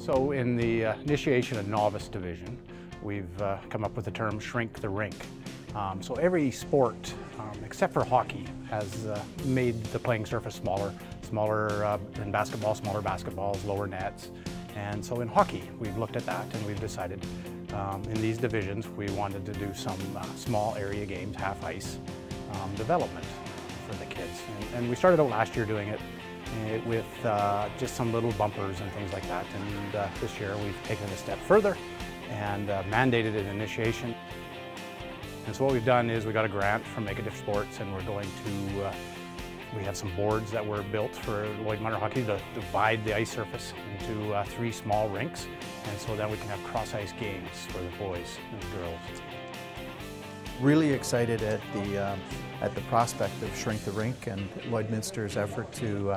So in the initiation and novice division, we've come up with the term shrink the rink. So every sport, except for hockey, has made the playing surface smaller than basketball, smaller basketballs, lower nets. And so in hockey, we've looked at that and we've decided in these divisions we wanted to do some small area games, half ice development for the kids. And we started out last year doing it with just some little bumpers and things like that. And this year we've taken it a step further and mandated an initiation. And so what we've done is we got a grant from Make a Diff Sports, and we're going to, we have some boards that were built for Lloyd Minor Hockey to divide the ice surface into 3 small rinks. And so then we can have cross-ice games for the boys and girls. Really excited at the prospect of Shrink the Rink and Lloydminster's effort to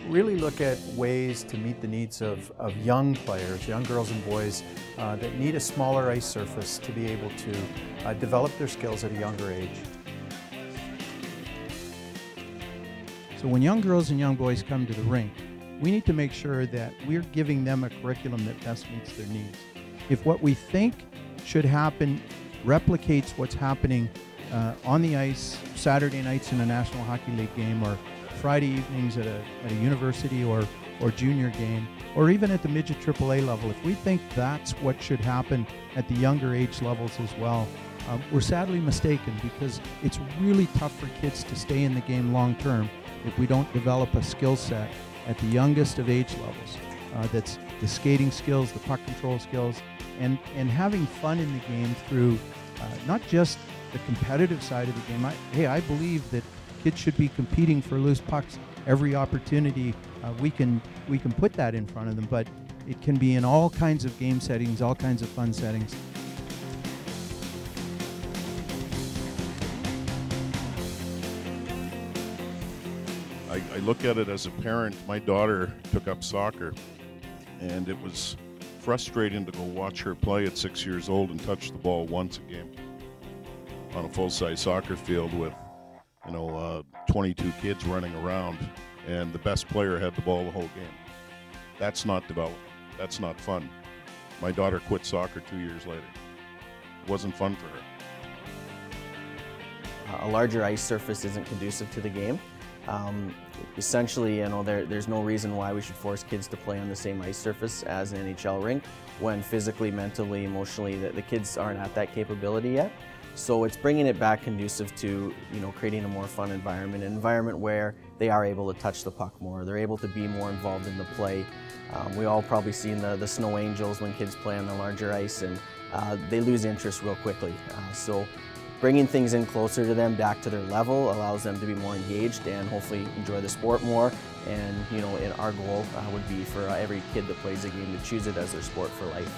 really look at ways to meet the needs of young players, young girls and boys that need a smaller ice surface to be able to develop their skills at a younger age. So when young girls and young boys come to the rink, we need to make sure that we're giving them a curriculum that best meets their needs. If what we think should happen replicates what's happening on the ice Saturday nights in a National Hockey League game, or Friday evenings at a university or junior game, or even at the midget AAA level, if we think that's what should happen at the younger age levels as well, we're sadly mistaken, because it's really tough for kids to stay in the game long term if we don't develop a skill set at the youngest of age levels. That's the skating skills, the puck control skills, and having fun in the game through not just the competitive side of the game. I believe that kids should be competing for loose pucks every opportunity we can put that in front of them, but it can be in all kinds of game settings, all kinds of fun settings. I look at it as a parent. My daughter took up soccer, and it was frustrating to go watch her play at 6 years old and touch the ball once a game on a full-size soccer field with 22 kids running around, and the best player had the ball the whole game. That's not development. That's not fun. My daughter quit soccer 2 years later. It wasn't fun for her. A larger ice surface isn't conducive to the game. Essentially, there's no reason why we should force kids to play on the same ice surface as an NHL rink when physically, mentally, emotionally, the kids aren't at that capability yet. So it's bringing it back conducive to, creating a more fun environment, an environment where they are able to touch the puck more, they're able to be more involved in the play. We all probably seen the Snow Angels when kids play on the larger ice, and they lose interest real quickly. So bringing things in closer to them, back to their level, allows them to be more engaged and hopefully enjoy the sport more. And our goal would be for every kid that plays a game to choose it as their sport for life.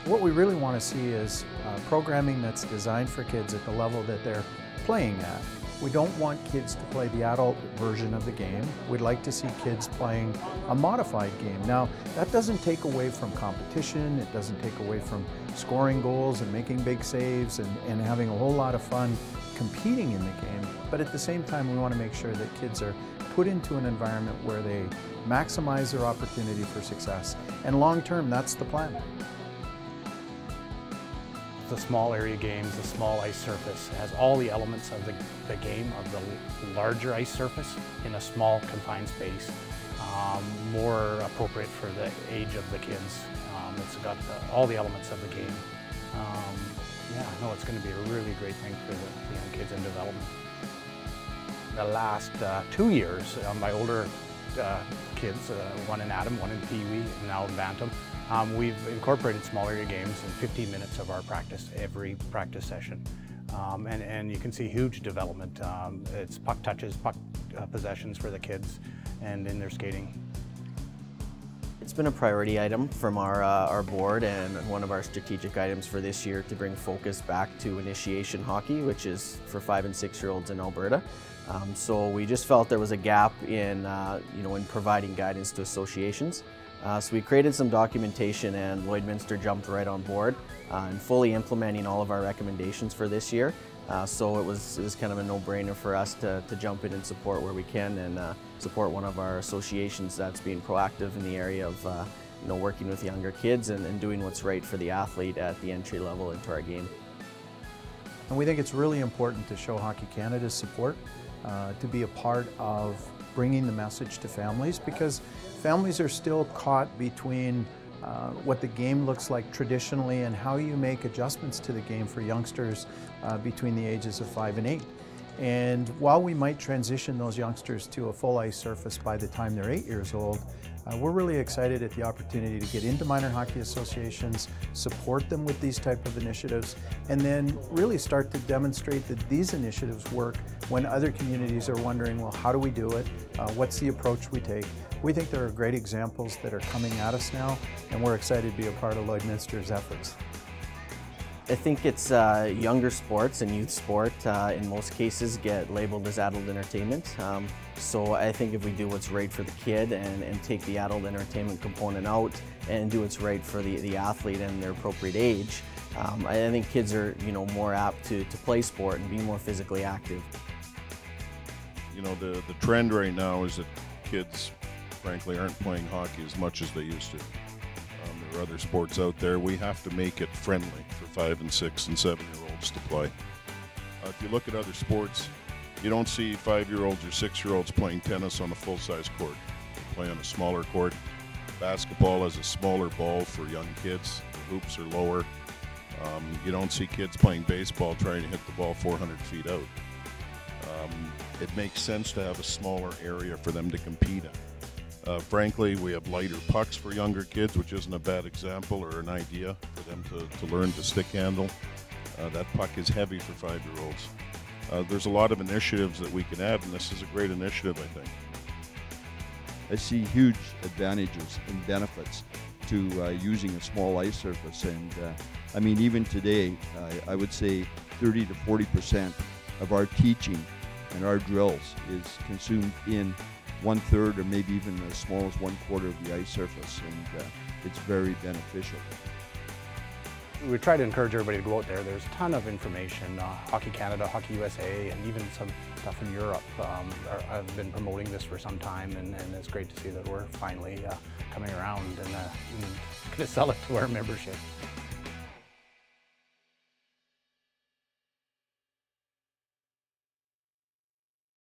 What we really want to see is programming that's designed for kids at the level that they're playing at. We don't want kids to play the adult version of the game. We'd like to see kids playing a modified game. Now, that doesn't take away from competition, it doesn't take away from scoring goals and making big saves and having a whole lot of fun competing in the game, but at the same time we want to make sure that kids are put into an environment where they maximize their opportunity for success. And long term, that's the plan. The small area games, the small ice surface, has all the elements of the game of the larger ice surface in a small confined space, more appropriate for the age of the kids. It's got all the elements of the game. It's going to be a really great thing for the young kids in development. The last 2 years, my older kids, one in Atom, one in Pee Wee, and now in Bantam, we've incorporated small area games in 15 minutes of our practice, every practice session. And you can see huge development. It's puck touches, puck possessions for the kids, and in their skating. It's been a priority item from our board, and one of our strategic items for this year to bring focus back to initiation hockey, which is for 5 and 6-year-olds in Alberta. So we just felt there was a gap in providing guidance to associations. So we created some documentation, and Lloydminster jumped right on board in fully implementing all of our recommendations for this year. So it was kind of a no-brainer for us to jump in and support where we can, and support one of our associations that's being proactive in the area of working with younger kids and doing what's right for the athlete at the entry level into our game. And we think it's really important to show Hockey Canada's support, to be a part of bringing the message to families, because families are still caught between what the game looks like traditionally and how you make adjustments to the game for youngsters between the ages of 5 and 8. And while we might transition those youngsters to a full ice surface by the time they're 8 years old, we're really excited at the opportunity to get into minor hockey associations, support them with these type of initiatives, and then really start to demonstrate that these initiatives work when other communities are wondering, well, how do we do it? What's the approach we take? We think there are great examples that are coming at us now, and we're excited to be a part of Lloydminster's efforts. I think it's younger sports and youth sport in most cases get labeled as adult entertainment. So I think if we do what's right for the kid and take the adult entertainment component out and do what's right for the athlete and their appropriate age, I think kids are more apt to play sport and be more physically active. The trend right now is that kids frankly aren't playing hockey as much as they used to. There are other sports out there. We have to make it friendly for 5 and 6 and 7-year-olds to play. If you look at other sports, you don't see 5-year-olds or 6-year-olds playing tennis on a full-size court. They play on a smaller court. Basketball has a smaller ball for young kids. The hoops are lower. You don't see kids playing baseball trying to hit the ball 400 feet out. It makes sense to have a smaller area for them to compete in. Frankly, we have lighter pucks for younger kids, which isn't a bad example or an idea for them to learn to stick handle. That puck is heavy for 5-year-olds. There's a lot of initiatives that we can add, and this is a great initiative, I think. I see huge advantages and benefits to using a small ice surface, and I mean, even today, I would say 30 to 40% of our teaching and our drills is consumed in 1/3 or maybe even as small as 1/4 of the ice surface, and it's very beneficial. We try to encourage everybody to go out there. There's a ton of information. Hockey Canada, Hockey USA, and even some stuff in Europe have been promoting this for some time, and it's great to see that we're finally coming around and going to sell it to our membership.